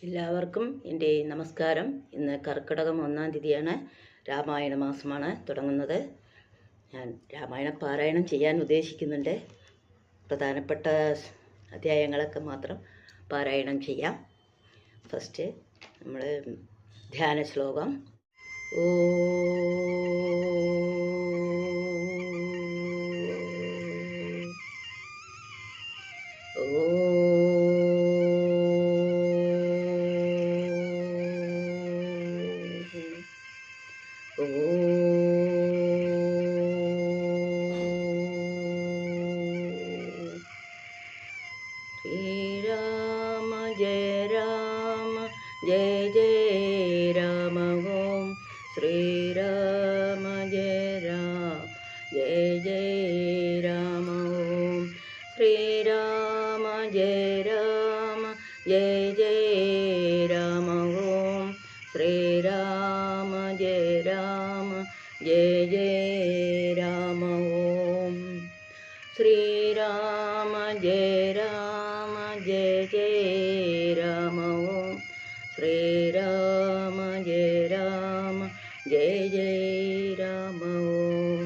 എല്ലാവർക്കും എൻ്റെ നമസ്കാരം. ഇന്ന് കർക്കിടകം 1-ാം തീയതിയാണ്. രാമായണ മാസമാണ് തുടങ്ങുന്നത്. ഞാൻ രാമായണ പാരായണം ചെയ്യാൻ ഉദ്ദേശിക്കുന്നുണ്ട്. പ്രധാനപ്പെട്ട അധ്യായങ്ങളൊക്കെ മാത്രം പാരായണം ചെയ്യാം. ഫസ്റ്റ് നമ്മൾ ധ്യാന ശ്ലോകം. श्री राम जय राम जय जय राम ओम श्री राम जय राम जय जय राम ओम श्री राम जय राम जय जय राम ओम श्री राम जय राम जय जय राम ओम श्री राम जय राम जय जय राम ओम श्री राम जय राम जय जय राम ओम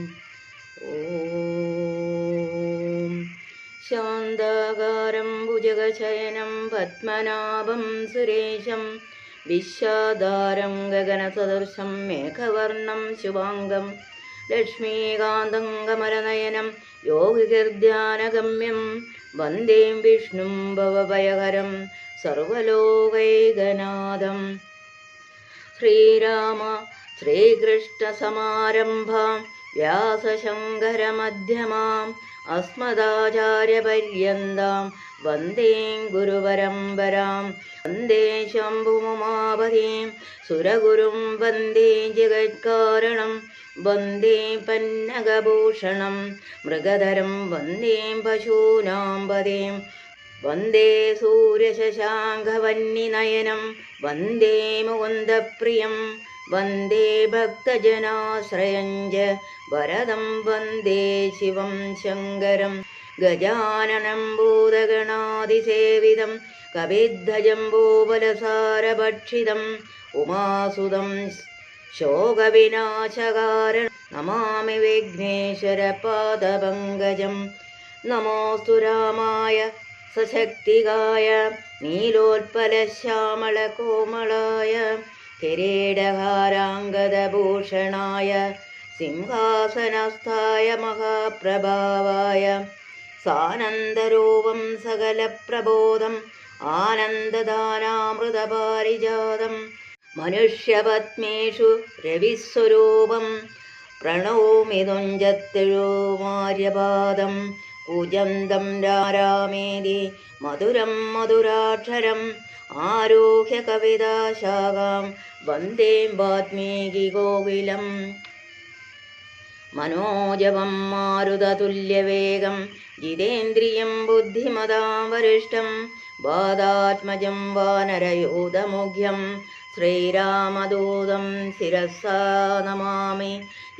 ओम शान्ताकारं भुजगशयनं पद्मनाभं सुरेशं विश्वाधारं गगनसदृशं मेघवर्णं शुभाङ्गं लक्ष्मीकान्तं कमलनयनं योगिर्ध्यानगम्यं वन्दे विष्णुं भवभयहरं सर्वलोकैकनाथं श्रीराम श्रीकृष्णसमारम्भां व्यासशङ्करमध्यमाम् अस्मदाचार्यपर्यन्तां वन्दे गुरुपरम्परां वन्दे शम्भुमुमापतिं सुरगुरुं वन्दे जगत्कारणं वन्दे पन्नगभूषणं मृगधरं वन्दे पशूनां पदें वन्दे सूर्यशशाङ्कवह्निनयनं वन्दे मुकुन्दप्रियं वन्दे भक्तजनाश्रयं च वरदं वन्दे शिवं शङ्करं गजाननं भूतगणादिसेवितं कविद्धजम्बूफलसारभक्षितम् उमासुतं शोकविनाशकारणं नमामि विघ्नेश्वरपादपङ्कजं नमोऽस्तु रामाय सशक्तिकाय नीलोत्पलश्यामलकोमलाय किरीटहाराङ्गदभूषणाय सिंहासनस्थाय महाप्रभावाय सानन्दरूपं सकलप्रबोधम् आनन्ददानामृतपारिजातं मनुष्यपत्मेषु रविस्वरूपं प्रणौमि तुञ्जत्तिरुमार्यपादं पूजन्तं रारामेदि मधुरं मधुराक्षरम् आरोह्य कविताशाखां वन्दे वाल्मीकिकोकिलम् मनोजवं मारुततुल्यवेगं जितेन्द्रियं बुद्धिमतां वरिष्ठं वादात्मजं वानरयूथमुख्यं श्रीरामदूतं शिरसा नमामि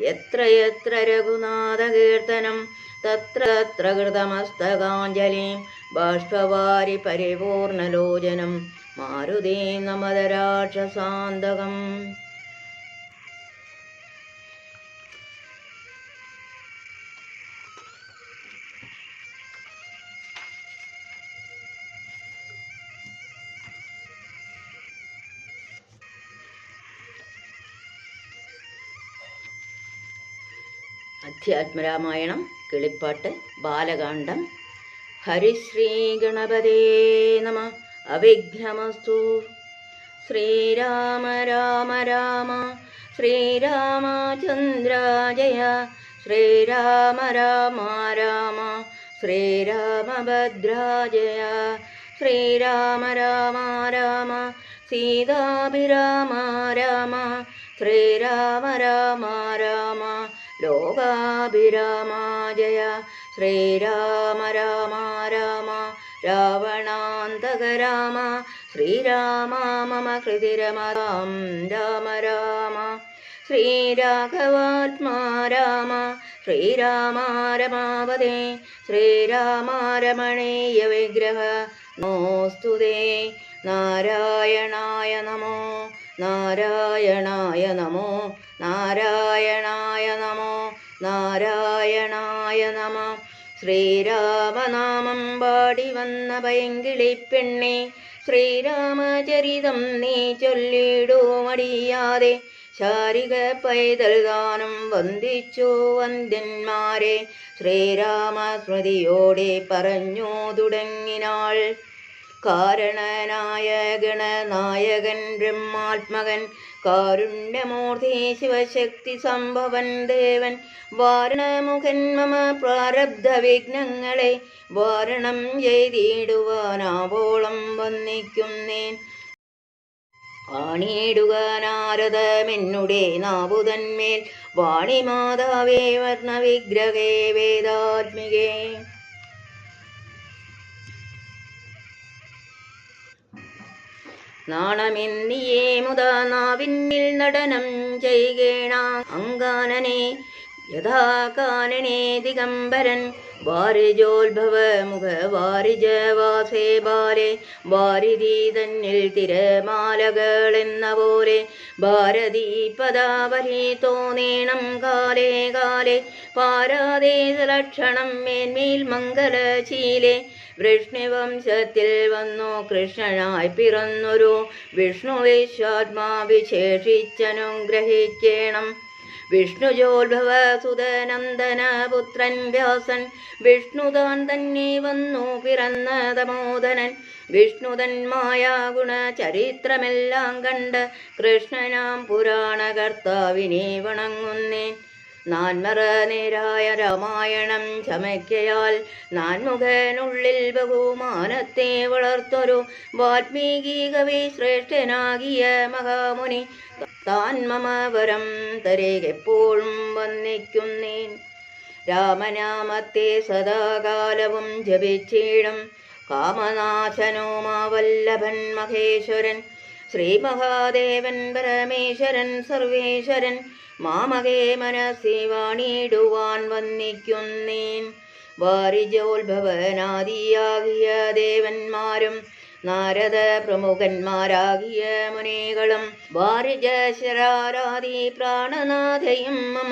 यत्र यत्र रघुनाथकीर्तनं तत्र तत्र कृतमस्तकाञ्जलिं बाष्पवारि परिपूर्णलोचनं मारुतीं नमद राक्षसान्तकम् അധ്യാത്മരാമായണം കിളിപ്പാട്ട് ബാലകാണ്ഡം. ഹരിശ്രീ ഗണപതേ നമ. അവിഘ്നമസ്തു. ശ്രീരാമ രാമ രാമ ശ്രീരാമചന്ദ്ര ജയ ശ്രീരാമ രാമ രാമ ശ്രീരാമഭദ്രാജയ ശ്രീരാമ രാമ രാമ സീതാഭിരാമ രാമ ശ്രീരാമ രാമ രാമ ലോകാഭിരാമ ജയ ശ്രീരാമ രാമ രാമ രാവണാന്തക രാമ ശ്രീരാമ മമ ഹൃദിരമതാം രാമ രാമ ശ്രീരാഘവാത്മാ രാമ ശ്രീരാമ രമാവതേ ശ്രീരാമ രമണീയ വിഗ്രഹ നമോസ്തുതേ നാരായണായ നമോ നാരായണായ നമോ നാരായണായ നമോ നാരായണായ നമ. ശ്രീരാമനാമം പാടി വന്ന പൈങ്കിളിപ്പെണ്ണെ, ശ്രീരാമചരിതം നീ ചൊല്ലിടൂ മടിയാതെ. ശാരിക പൈതൽ ഗാനം വന്ദിച്ചു വന്ദ്യന്മാരെ, ശ്രീരാമസ്മൃതിയോടെ പറഞ്ഞു തുടങ്ങിനാൾ. കാരണനായ ഗണനായകൻ ബ്രഹ്മാത്മകൻ, കാരുണ്യമൂർത്തി ശിവശക്തി സംഭവൻ ദേവൻ, വാരണമുഖൻ മമ പ്രാരബ്ധ വിഘ്നങ്ങളെ വാരണം ചെയ്തിടുവാനാവോളം വന്നിക്കുന്നേൻ. ആണിയിടുക നാരദമെന്നുടെ നാവുതന്മേൽ, വാണിമാതാവേ വർണ്ണവിഗ്രഹേ വേദാത്മികേ. നാണമെന്നിയേ മുതാ നാവിന്നിൽ നടനം ചെയ്യണ, അങ്കാനനെ യഥാകാനനെ ദിഗംബരൻ, വാരിജോത്ഭവ മുഖ വാരിജവാസേ ബാലെ, വാരിധി തന്നിൽ തിരമാലകളെന്ന പോലെ, ഭാരതീ പദാവലി തോന്നേണം കാലേ കാലേ, പാരാതേ ലക്ഷണം മേന്മേൽ മംഗലശീലെ. വൃഷ്ണിവംശത്തിൽ വന്നു കൃഷ്ണനായി പിറന്നൊരു വിഷ്ണു വിശ്വാത്മാവിശേഷിച്ചനുഗ്രഹിക്കണം. വിഷ്ണുജോത്ഭവ സുതനന്ദന പുത്രൻ വ്യാസൻ, വിഷ്ണുതാൻ തന്നെ വന്നു പിറന്ന ദമോദരൻ. വിഷ്ണുതൻ മായാഗുണ ചരിത്രമെല്ലാം കണ്ട് കൃഷ്ണനാം പുരാണകർത്താവിനെ വണങ്ങുന്നേൻ. നാൻമറ നേരായ രാമായണം ചമയ്ക്കയാൽ, നാൻമുഖനുള്ളിൽ ബഹുമാനത്തെ വളർത്തൊരു വാൽമീകി കവി ശ്രേഷ്ഠനാകിയ മഹാമുനി, താൻ മമ വരം തരേകെപ്പോഴും വന്ദിക്കുന്നേൻ. രാമനാമത്തെ സദാകാലവും ജപിച്ചിടും കാമനാശനോ മാവല്ലഭൻ മഹേശ്വരൻ, ശ്രീ മഹാദേവൻ പരമേശ്വരൻ സർവേശ്വരൻ, മാമകേ മനസ്സി വാണിടുവാൻ വന്ദിക്കുന്നേൻ. വാരിജോത്ഭവനാദിയാകിയ ദേവന്മാരും നാരദ പ്രമുഖന്മാരാകിയ മുനികളും, വാരിജശരാരാദി പ്രാണനാഥയും മമ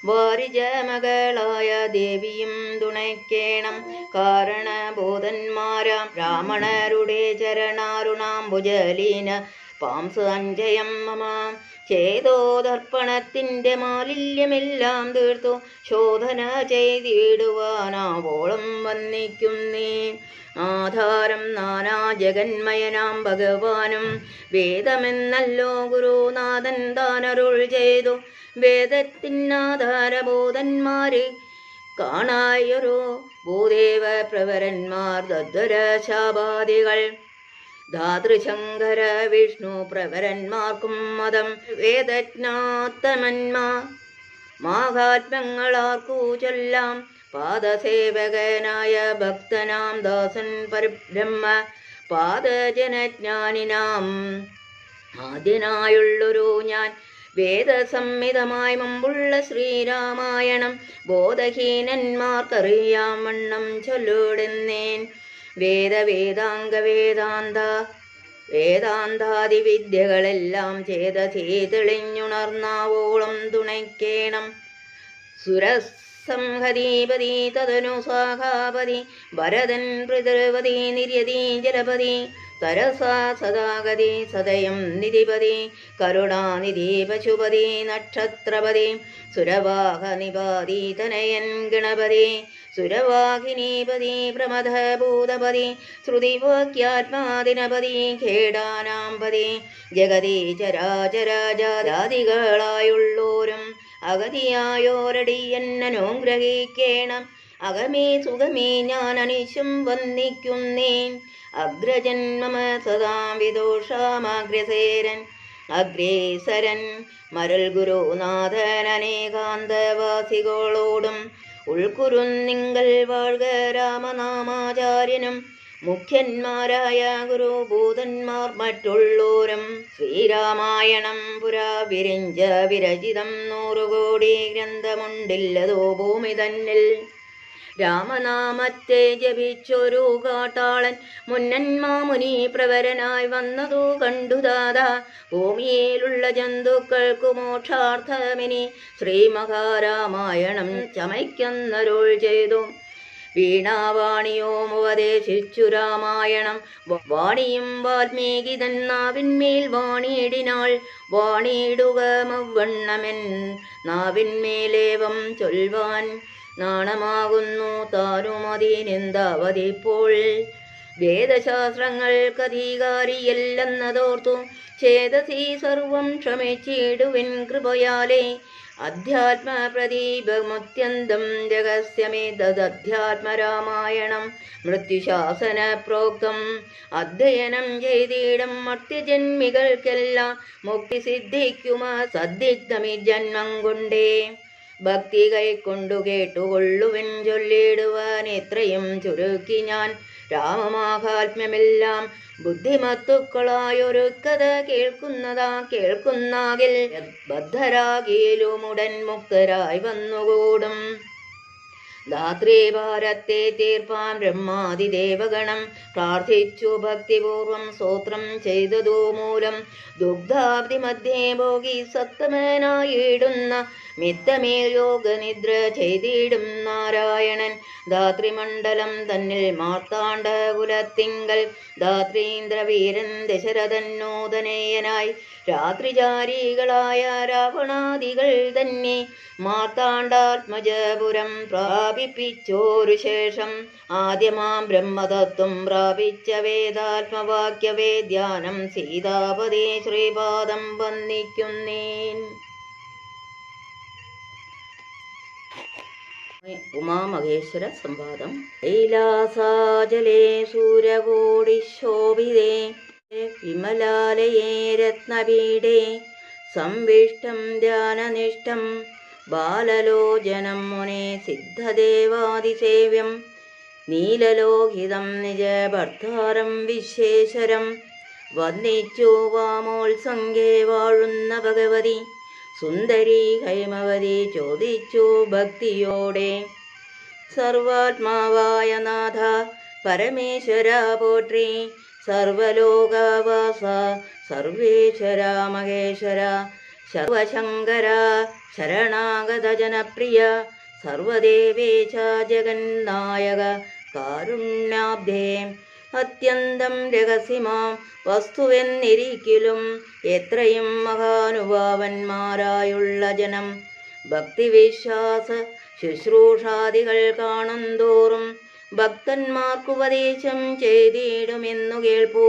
വാരിജ മകളായ ദേവിയും തുണയ്ക്കേണം. കാരണബോധന്മാരാം ബ്രാഹ്മണരുടെ ചരണാരുണാംബുജലീന പാംസഞ്ജയം മമ, ചേതോദർപ്പണത്തിൻ്റെ മാലിന്യമെല്ലാം തീർത്തു ശോധന ചെയ്തിടുവാനാവോളം വന്ദിക്കുന്നേ. ആധാരം നാനാ ജഗന്മയനാം ഭഗവാനും, വേദമെന്നല്ലോ ഗുരുനാഥൻ താനരുൾ ചെയ്തു. വേദത്തിനാധാരബോധന്മാരെ കാണായൊരു ഭൂദേവ പ്രവരന്മാർ തദ്വര ശാപാദികൾ, ധാതൃശങ്കര വിഷ്ണു പ്രവരന്മാർക്കും മതം. വേദജ്ഞാത്തമന്മാർ മാഹാത്മ്യങ്ങളാർക്കു ചൊല്ലാം, പാദസേവകനായ ഭക്തനാം ദാസൻ പരബ്രഹ്മ പാദജനജ്ഞാനിനാം ആദ്യനായുള്ളൊരു ഞാൻ. വേദസംഹിതമായി മുമ്പുള്ള ശ്രീരാമായണം ബോധഹീനന്മാർക്കറിയാം വണ്ണം ചൊല്ലുടെന്നേൻ. വേദാന്താദി വിദ്യകളെല്ലാം ചേതസീ തെളിഞ്ഞുണർന്നാവോളം തുണയ്ക്കേണം. സുരസംഹതീപതി തദനു സാഖാപതി, ഭരതൻ പിതൃപതി നിര്യതി ജലപതി, തരസാ സദാഗതി സദയം നിധിപതി, കരുണാനിധി പശുപതി നക്ഷത്രപതി, സുരവാഹനിപാതി തനയൻ ഗണപതി, സുരവാഹിനീപതി പ്രമദഭൂതപതി, ശ്രുതിവാക്യാത്മാദിനപതി ഖേടാനാംപതി, ജഗതി ചരാചരാജാതികളായുള്ളോരും അഗതിയായോരടിയന്നനുഗ്രഹിക്കേണം. അകമേ സുഖമേ ഞാൻ അനിശം വന്ദിക്കുന്നേൻ. അഗ്രജന്മമ സദാ വിദോഷാമഗ്രസേരൻ അഗ്രേസരൻ മരൽ ഗുരുനാഥൻ അനേകാന്തവാസികളോടും ഉൾക്കുരുന്നിങ്കൽ വാഴ്ക രാമനാമാചാര്യനും മുഖ്യന്മാരായ ഗുരുഭൂതന്മാർ മറ്റുള്ളോരും. ശ്രീരാമായണം പുരാ വിരിഞ്ച വിരചിതം 100 കോടി ഗ്രന്ഥമുണ്ടില്ലതോ ഭൂമി തന്നിൽ. രാമനാമത്തെ ജപിച്ചൊരു കാട്ടാളൻ മുന്നന്മാമുനി പ്രവരനായി വന്നതു കണ്ടു ദാദാ. ഭൂമിയിലുള്ള ജന്തുക്കൾക്കു മോക്ഷാർത്ഥമിനി ശ്രീമഹാരാമായണം ചമയ്ക്കുന്നരുൾ ചെയ്തു. വീണാവാണിയോം ഉപദേശിച്ചു രാമായണം. വാണിയും വാൽമീകി തന്നാവിന്മേൽ വാണിയിടിനാൾ. വാണിയിടുക മവ്വണ്ണമെൻ നാവിന്മേലേവം ചൊൽവാൻ. നാണമാകുന്നു താനുമതിനെന്താവതിപ്പോൾ. വേദശാസ്ത്രങ്ങൾക്കധികാരിയല്ലെന്നതോർത്തു ചേതസി സർവം ക്ഷമിച്ചിടുവിൻ കൃപയാലേ. അധ്യാത്മപ്രദീപമുത്യന്തം രഹസ്യമേതധ്യാത്മരാമായണം മൃത്യുശാസന പ്രോക്തം. അധ്യയനം ചെയ്തിടം മർത്യജന്മികൾക്കെല്ലാം മുക്തി സിദ്ധിക്കുമ സദ്ദിഗ്ധമി ജന്മം കൊണ്ടേ. ഭക്തി കൈക്കൊണ്ടു കേട്ടുകൊള്ളുവിൻ ചൊല്ലിടുവാൻ എത്രയും ചുരുക്കി ഞാൻ രാമമാഹാത്മ്യമെല്ലാം. ബുദ്ധിമത്തുക്കളായൊരു കഥ കേൾക്കുന്നാകിൽ ബദ്ധരാകിലുമുടൻ മുക്തരായി വന്നുകൂടും. ധാത്രീഭാരത്തെ തീർപ്പാൻ ബ്രഹ്മാതിദേവഗണം പ്രാർത്ഥിച്ചു ഭക്തിപൂർവം സ്തോത്രം ചെയ്തതു മൂലം. ദുഗ്ധാബ്ദി മധ്യേ ഭോഗി സത്തമനായിടുന്ന മിത്തമേൽ യോഗനിദ്ര ചെയ്തിടും നാരായണൻ. ധാത്രിമണ്ഡലം തന്നിൽ മാർത്താണ്ഡകുലത്തിങ്കൽ ധാത്രീന്ദ്രവീരൻ ദശരഥന്നൂതനേയനായി രാത്രിചാരികളായ രാവണാദികൾ തന്നെ മാർത്താണ്ഡാത്മജപുരം പ്രാപിപ്പിച്ചോരു ശേഷം ആദ്യമാം ബ്രഹ്മതത്വം പ്രാപിച്ച വേദാത്മവാക്യവേദ്യാനം സീതാപതി ശ്രീപാദം വന്ദിക്കുന്നേൻ. ഉമാമഹേശ്വര സംവാദം. കൈലാസാചലേ സൂര്യകോടിശോഭിതേ വിമലാലയേ രത്നപീഠേ സംവിഷ്ടം ധ്യാനനിഷ്ഠം ബാലലോചനം മുനെ സിദ്ധദേവാദിസേവ്യം. നീലലോഹിതം നിജഭർത്താരം വിശ്വേശ്വരം വന്ദിച്ചു വാമോത്സംഗേ വാഴുന്ന ഭഗവതി. സുന്ദരി ഹൈമവതി ചോദിച്ചു ഭക്തിയോടെ. സർവാത്മാവായ നാഥ പരമേശ്വര പോട്രി. സർവലോകവാസ സർവേശ്വര മഹേശ്വര. സർവശങ്കര ശരണാഗത ജനപ്രിയ. സർവദേവേശ ജഗന്നായക കാരുണ്യാബ്ധേ. അത്യന്തം രഹസ്യമാം വസ്തുവെന്നിരിക്കലും എത്രയും മഹാനുഭാവന്മാരായുള്ള ജനം ഭക്തിവിശ്വാസ ശുശ്രൂഷാദികൾ കാണുന്തോറും ഭക്തന്മാർക്കുപദേശം ചെയ്തിടുമെന്നു കേൾപ്പൂ.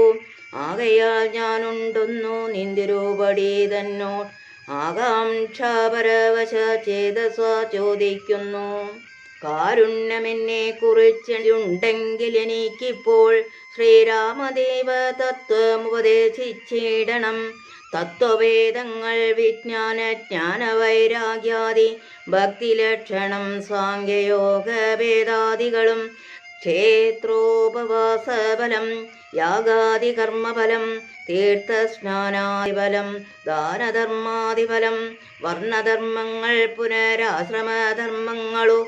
ആകയാൽ ഞാനുണ്ടൊന്നു നിന്തിരുപടി തന്നോട് ആകാംക്ഷാപരവശ ചേതസ ചോദിക്കുന്നു. കാരുണ്യമെന്നെ കുറിച്ചുണ്ടെങ്കിൽ എനിക്കിപ്പോൾ ശ്രീരാമദേവ തത്വമുപദേശിച്ചിടണം. തത്വവേദങ്ങൾ വിജ്ഞാന ജ്ഞാനവൈരാഗ്യാദി ഭക്തിലക്ഷണം സാംഖ്യയോഗഭേദാദികളും ക്ഷേത്രോപവാസഫലം യാഗാദികർമ്മഫലം തീർത്ഥസ്നാനാദിഫലം ദാനധർമാദിഫലം വർണ്ണധർമ്മങ്ങൾ പുനരാശ്രമധർമ്മങ്ങളു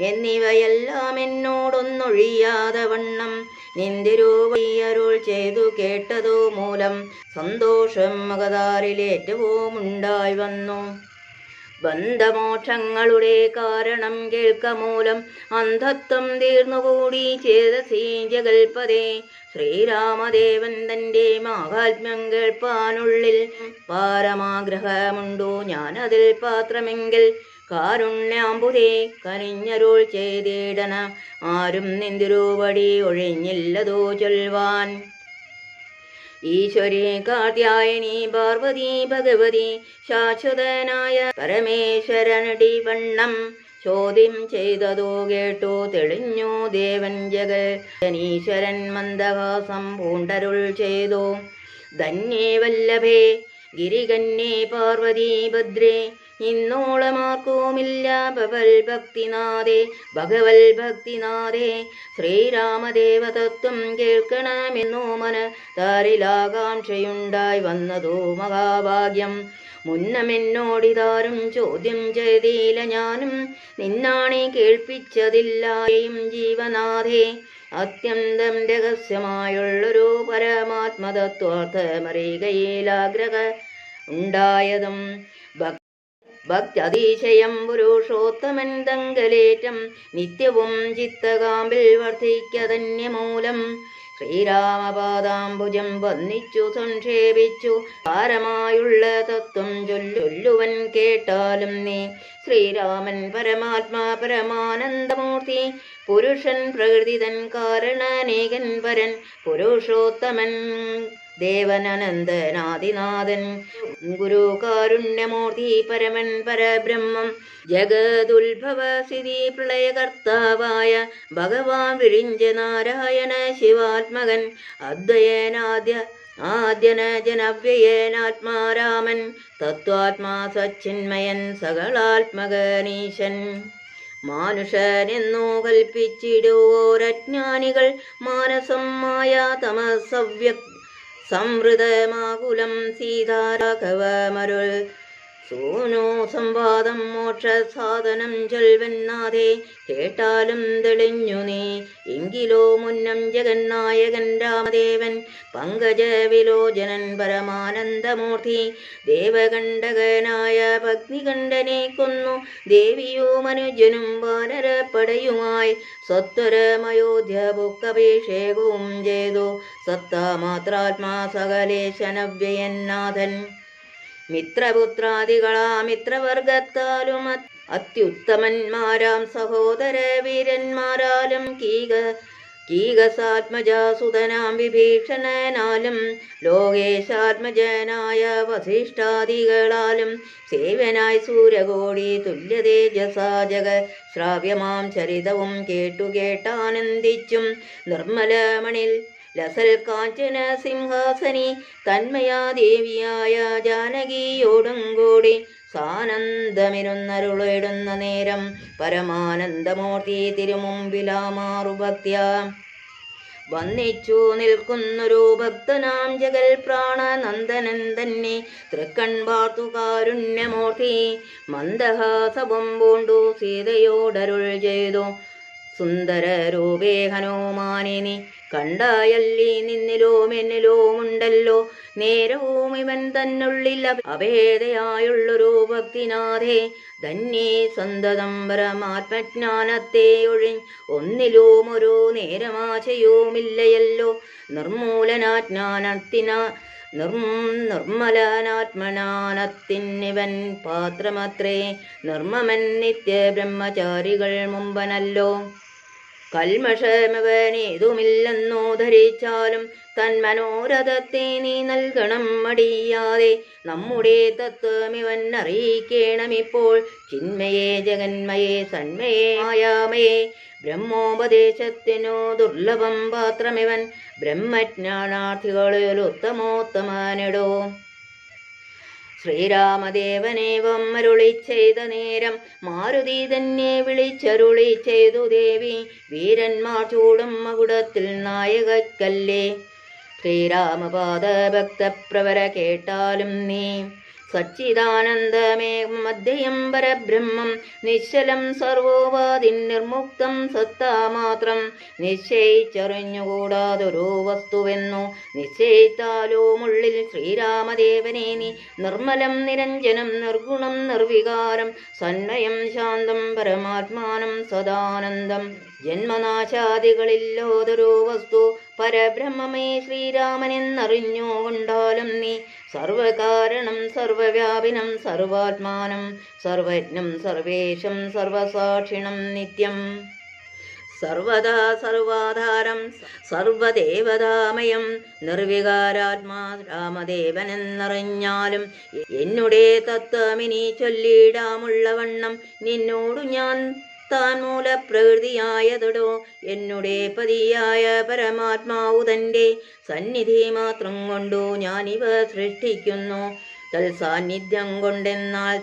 എന്നിവയെല്ലാം എന്നോടൊന്നൊഴിയാതെ വണ്ണം നിന്തിരുവടിയരുൾ ചെയ്തു കേട്ടതു മൂലം സന്തോഷം മകതാരിലേറ്റവും ഉണ്ടായി വന്നു. ബന്ധമോക്ഷങ്ങളുടെ കാരണം കേൾക്കമൂലം അന്ധത്വം തീർന്നുകൂടി ചേതസി ജഗൽപദേ. ശ്രീരാമദേവൻ തൻ്റെ മാഹാത്മ്യം കേൾപ്പാനുള്ളിൽ പാരമാഗ്രഹമുണ്ടു ഞാനതിൽ പാത്രമെങ്കിൽ കാരുണ്യാമ്പുരേ കനിഞ്ഞരുൾ ചെയ്തിടന. ആരും നിന്തിരുവടി ഒഴിഞ്ഞില്ലതോ ചൊൽവാൻ. ഈശ്വരി കാർത്യായനി പാർവതി ഭഗവതി ശാശ്വതനായ പരമേശ്വരനടി വണ്ണം ചോദ്യം ചെയ്തതോ കേട്ടു തെളിഞ്ഞു ദേവൻ ജഗനീശ്വരൻ മന്ദഹാസം പൂണ്ടരുൾ ചെയ്തു. ധന്യേ വല്ലഭേ ഗിരികന്യേ പാർവതി ഭദ്രേ ഇന്നോളമാർക്കുമില്ല ഭഗവൽ ഭക്തിനാഥേ. ശ്രീരാമദേവതത്വം കേൾക്കണമെന്നു മനതാരിലാകാംക്ഷയുണ്ടായി വന്നതോ മഹാഭാഗ്യം. മുന്നമെന്നോടിതാരും ചോദ്യം ചെയ്തില്ല, ഞാനും നിന്നാണെ കേൾപ്പിച്ചതില്ലായും ജീവനാഥേ. അത്യന്തം രഹസ്യമായുള്ളൊരു പരമാത്മതത്വാർത്ഥമറികയിലാഗ്രഹ ഉണ്ടായതും ഭക്തിതിശയം പുരുഷോത്തമൻ തങ്കലേറ്റം നിത്യവും ചിത്തകാമ്പിൽ വർദ്ധിക്കതന്യമൂലം. ശ്രീരാമപാദാംബുജം വന്ദിച്ചു സംക്ഷേപിച്ചു സാരമായുള്ള തത്വം ചൊല്ലുവൻ കേട്ടാലും നീ. ശ്രീരാമൻ പരമാത്മാ പരമാനന്ദമൂർത്തി, പുരുഷൻ പ്രകൃതിതൻ കാരണനേകൻ പരൻ, പുരുഷോത്തമൻ ദേവനനന്ദനാദിനാഥൻ, ഗുരു കാരുണ്യമൂർത്തി പരമൻ പരബ്രഹ്മം, ജഗതുത്ഭവ സ്ഥിതി പ്രളയകർത്താവായ ഭഗവാൻ വിരിഞ്ച നാരായണ ശിവാത്മകൻ, ആദ്യനജനവ്യയനാത്മാരാമൻ, തത്വാത്മാ സച്ചിന്മയൻ സകളാത്മകനീശൻ. മാനുഷനെന്നു കൽപ്പിച്ചിടുവോരജ്ഞാനികൾ മാനസം മായ സംവൃതമാകുലം സീതാരാഘവമരുൾ സൂനോ സംവാദം മോക്ഷ സാധനം ചൊൽവന്നാഥേ. കേട്ടാലും തെളിഞ്ഞു നീ എങ്കിലോ മുന്നം ജഗന്നായകൻ രാമദേവൻ, പങ്കജ വിലോചനൻ പരമാനന്ദമൂർത്തി, ദേവകണ്ഠകനായ പത്നികണ്ഠനെ കൊന്നു ദേവിയോ മനുജനും വാനരപ്പടയുമായി സത്വരമയോധ്യ ബുക്കഭിഷേകവും ചെയ്തു സത്താമാത്രാത്മാ സകലേശനവ്യയന്നാഥൻ. മിത്രപുത്രാദികളാമിത്രവർഗത്താലും അത്യുത്തമന്മാരാം സഹോദര വീരന്മാരാലും കീകസാത്മജാസുതനാം വിഭീഷണനാലും ലോകേശാത്മജനായ വസിഷ്ഠാദികളാലും സേവനായി സൂര്യകോടി തുല്യതേജസാ ജഗ ശ്രാവ്യമാം ചരിതവും കേട്ടാനന്ദിച്ചും നിർമ്മലമണിൽ ലസൽ കാഞ്ചന സിംഹാസനി തന്മയാദേവിയായ ജാനകിയോടും കൂടി സാനന്ദമിരുന്നരുളിടുന്ന നേരം പരമാനന്ദമൂർത്തി തിരുമുമ്പിലാമാറുഭക്ത്യ വന്നിച്ചു നിൽക്കുന്നൊരു ഭക്തനാം ജഗൽ പ്രാണനന്ദനൻ തന്നെ. തൃക്കൺ പാർത്തു കാരുണ്യമൂർത്തി മന്ദഹാസവും പൂണ്ടു സീതയോടരുൾ ചെയ്തു, സുന്ദരരൂപേ ഹനുമാനിനി കണ്ടായല്ലി നിന്നിലോം എന്നിലോമുണ്ടല്ലോ നേരവും ഇവൻ തന്നുള്ളിൽ അഭേദയായുള്ളൊരു ഭക്തിനാഥേ. ധന്യേ സന്തതം പരമാത്മജ്ഞാനത്തെ ഒന്നിലും ഒരു നേരമാശയവുമില്ലയല്ലോ. നിർമ്മലനാത്മനാനത്തിനിവൻ പാത്രമത്രേ, നിർമ്മമൻ നിത്യ ബ്രഹ്മചാരികൾ മുമ്പനല്ലോ. കൽമഷമവനേതുമില്ലെന്നോ ധരിച്ചാലും തൻ മനോരഥത്തെ നീ നൽകണം മടിയാതെ. നമ്മുടെ തത്വമിവൻ അറിയിക്കണമിപ്പോൾ, ചിന്മയേ ജഗന്മയേ സന്മയേ മായാമയേ. ബ്രഹ്മോപദേശത്തിനു ദുർലഭം പാത്രമിവൻ, ബ്രഹ്മജ്ഞാനാർത്ഥികളിൽ ഉത്തമോത്തമനിടോ. ശ്രീരാമദേവനേവം അരുളി ചെയ്ത നേരം മാരുതി തന്നെ വിളിച്ചരുളി ചെയ്തു, ദേവി വീരന്മാർ ചൂടും മകുടത്തിൽ നായകക്കല്ലേ. ശ്രീരാമപാദ ഭക്തപ്രവര കേട്ടാലും നീ. സച്ചിദാനന്ദമേ മധ്യം പരബ്രഹ്മം നിശ്ചലം സർവോപാധി നിർമുക്തം സത്താമാത്രം. നിശ്ചയിച്ചറിഞ്ഞുകൂടാതൊരു വസ്തുവെന്നു നിശ്ചയിത്താലോമുള്ളിൽ ശ്രീരാമദേവനെ നീ. നിർമ്മലം നിരഞ്ജനം നിർഗുണം നിർവികാരം സന്മയം ശാന്തം പരമാത്മാനം സദാനന്ദം. ജന്മനാശാദികളില്ലോതൊരു വസ്തു പരബ്രഹ്മമേ ശ്രീരാമനെന്നറിഞ്ഞുകൊണ്ടാലും നീ. സർവകാരണം സർവവ്യാപിനം സർവാത്മാനം സർവജ്ഞം സർവേശം സർവസാക്ഷിണം നിത്യം. സർവദാ സർവാധാരം സർവദേവതാമയം നിർവികാരാത്മാ രാമദേവനെന്നറിഞ്ഞാലും എന്നുടെ തത്വമിനി ചൊല്ലിടാമുള്ളവണ്ണം നിന്നോടു ഞാൻ താൻ മൂലപ്രകൃതിയായതൊടോ. എന്നുടെ പതിയായ പരമാത്മാവു തൻ്റെ സന്നിധി മാത്രം കൊണ്ടു ഞാനിവ സൃഷ്ടിക്കുന്നു. തൽസാന്നിധ്യം കൊണ്ടെന്നാൽ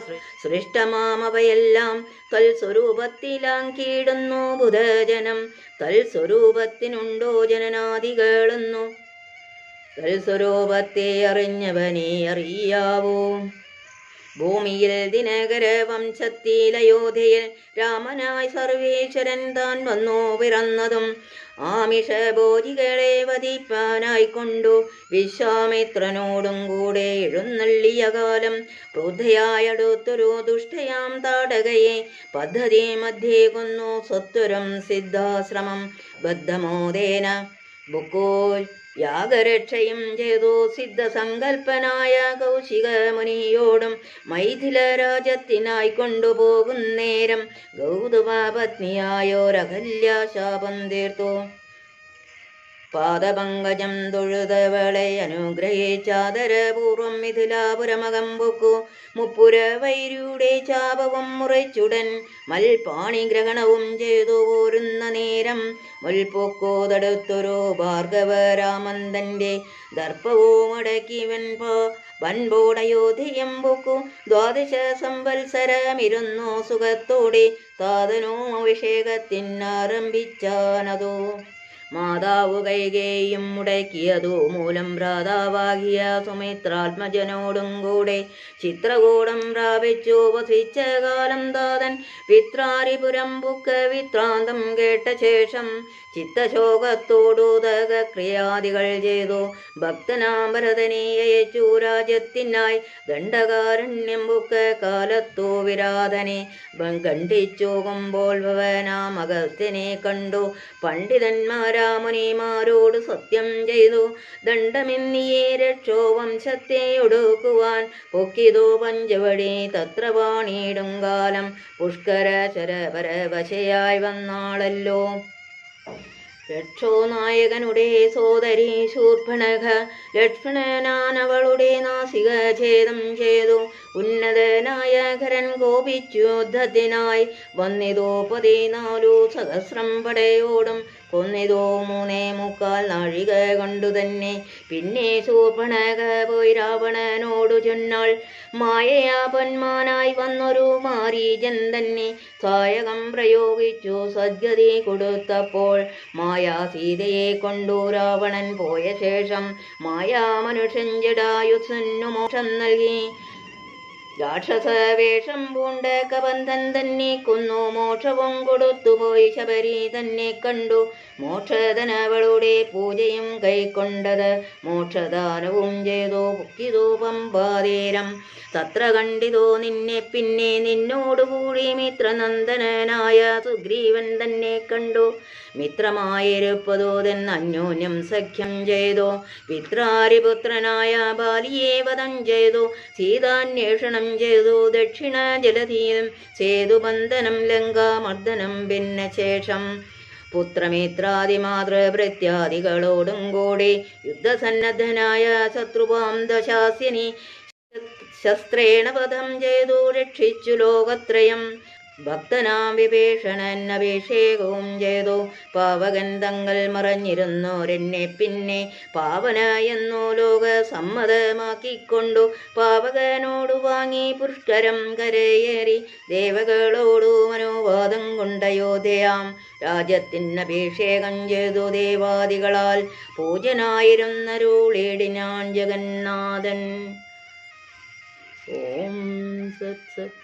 സൃഷ്ടമാമവയെല്ലാം തൽസ്വരൂപത്തിലാക്കിയിടുന്നു ബുധജനം. തൽസ്വരൂപത്തിനുണ്ടോ ജനനാദികളെന്നു തൽസ്വരൂപത്തെ അറിഞ്ഞവനെ അറിയാവൂ. ഭൂമിയിൽ ദിനകര വംശത്തിലയോധ്യയിൽ രാമനായി സർവേശ്വരൻ താൻ വന്നു പിറന്നതും ആമിഷഭോജികളെ വധിപ്പാനായിക്കൊണ്ടു വിശ്വാമിത്രനോടും കൂടെ എഴുന്നള്ളിയ കാലം ക്രുദ്ധയായടുത്തൊരു ദുഷ്ടയാം താടകയെ പദ്ധതി മധ്യേ കൊന്നു സ്വത്വരം സിദ്ധാശ്രമം ബദ്ധമോദേന ബുക്കോൽ യാഗരക്ഷയും ചെയ്തു സിദ്ധസങ്കൽപ്പനായ കൗശിക മുനിയോടും മൈഥില രാജ്യത്തിനായി കൊണ്ടുപോകുന്നേരം ഗൗതമ പത്നിയായോരകല്യ ശാപം തീർത്തു. പാദപങ്കജം തൊഴുതവളെ അനുഗ്രഹിച്ചാദരപൂർവം മിഥിലാപുരമകം പൊക്കു. മുപ്പുര വൈരിയുടെ ചാപവും മുറിച്ചുടൻ മൽപാണിഗ്രഹണവും ചെയ്തു പോരുന്ന നേരം മുൽപ്പൊക്കോതടുത്തൊരു ഭാർഗവരാമന്തന്റെ ദർപ്പവും അടക്കിവൻ വൻപോടയോധ്യം പൊക്കു. 12 സംവത്സരമിരുന്നു സുഖത്തോടെ താതനോ അഭിഷേകത്തിനാരംഭിച്ചാനതോ. മാതാവു കൈകേയും മുടക്കിയതു മൂലം ഭ്രാതാവാകിയ സുമിത്രാത്മജനോടും കൂടെ ചിത്രകൂടം പ്രാപിച്ചു വസിച്ച കാലം താതൻ വിത്രാരിപുരം ബുക്ക വിത്രാന്തം കേട്ട ശേഷം ചിത്തശോകത്തോടു തകക്രിയാദികൾ ചെയ്തു ഭക്തനാം ഭരതനെ അയച്ചു രാജ്യത്തിനായി. ദണ്ഡകാരണ്യം ബുക്ക കാലത്തു വിരാതനെ ഖണ്ഡിച്ചോകുമ്പോൾ ഭവനാം അഗസ്ത്യനെ കണ്ടു. പണ്ഡിതന്മാരാമുനിമാരോട് സത്യം ചെയ്തു ദണ്ഡമെന്നിയെ രക്ഷോ വംശത്തെ ഒടുക്കുവാൻ പൊക്കിതു പഞ്ചവടി തത്ര വാണിയിടും കാലം പുഷ്കര ശരപരവശയായി വന്നാളല്ലോ. രക്ഷോ നായകനുടെ സോദരി ശൂർപ്പണഖ ലക്ഷ്മണനാനവളുടെ നാസിക ഛേദം ചെയ്തു. ഉന്നതനായകരൻ കോപിച്ചു യുദ്ധത്തിനായി വന്നിതോ 14 സഹസ്രം പടയോടും കൊന്നിതോ 3.25 നാഴിക കണ്ടു തന്നെ. പിന്നെ ശൂർപ്പണഖ പോയി രാവണനോടു ചൊന്നാൾ മായയാ പൊന്മാനായി വന്നൊരു മാരീജൻ തന്നെ സായകം പ്രയോഗിച്ചു സദ്ഗതി കൊടുത്തപ്പോൾ മായാ സീതയെ കൊണ്ടു രാവണൻ പോയ ശേഷം മായാ മനുഷ്യൻ ജടായുസ്സന്നു മോക്ഷം നൽകി. രാക്ഷസവേഷം പൂണ്ട കബന്ധൻ തന്നെ കൊന്നു മോക്ഷവും കൊടുത്തുപോയി ശബരി തന്നെ കണ്ടു. മോക്ഷധനവളുടെ പൂജയും കൈക്കൊണ്ടത് മോക്ഷദാനവും ചെയ്തു പൊക്കിതോ പമ്പാതീരം. തത്ര കണ്ടിതോ നിന്നെ പിന്നെ നിന്നോടുകൂടി മിത്രനന്ദനായ സുഗ്രീവൻ തന്നെ കണ്ടു. മിത്രമായിരുപ്പതോതെന്ന് അന്യോന്യം സഖ്യം ചെയ്തു. പിത്രാരിപുത്രനായ ബാലിയെ വധം ചെയ്തു. സീതാന്വേഷണം ചെയ്തു ദക്ഷിണ ജലധിയും സേതുബന്ധനം ലങ്കാമർദ്ദനം ഭിന്ന ശേഷം പുത്രമിത്രാദിമാതൃഭൃത്യാദികളോടും കൂടി യുദ്ധസന്നദ്ധനായ ശത്രുപാം ദശാസ്യനി ശസ്ത്രേണ വധം ചെയ്തു രക്ഷിച്ചു ലോകത്രയം. ഭക്തനാം വിഭീഷണൻ അഭിഷേകവും ചെയ്തു. പാവകൻ തങ്ങൾ മറഞ്ഞിരുന്നോരെന്നെ പിന്നെ പാവനായെന്നു ലോക സമ്മതമാക്കിക്കൊണ്ടു പാവകനോടു വാങ്ങി പുഷ്കരം കരയേറി ദേവകളോടു മനോവാദം കൊണ്ടയോധ്യയാം രാജ്യത്തിനഭിഷേകം ചെയ്തു. ദേവാദികളാൽ പൂജനായിരുന്നരുളിടിനാൻ ജഗന്നാഥൻ. ഓം സത് സത്.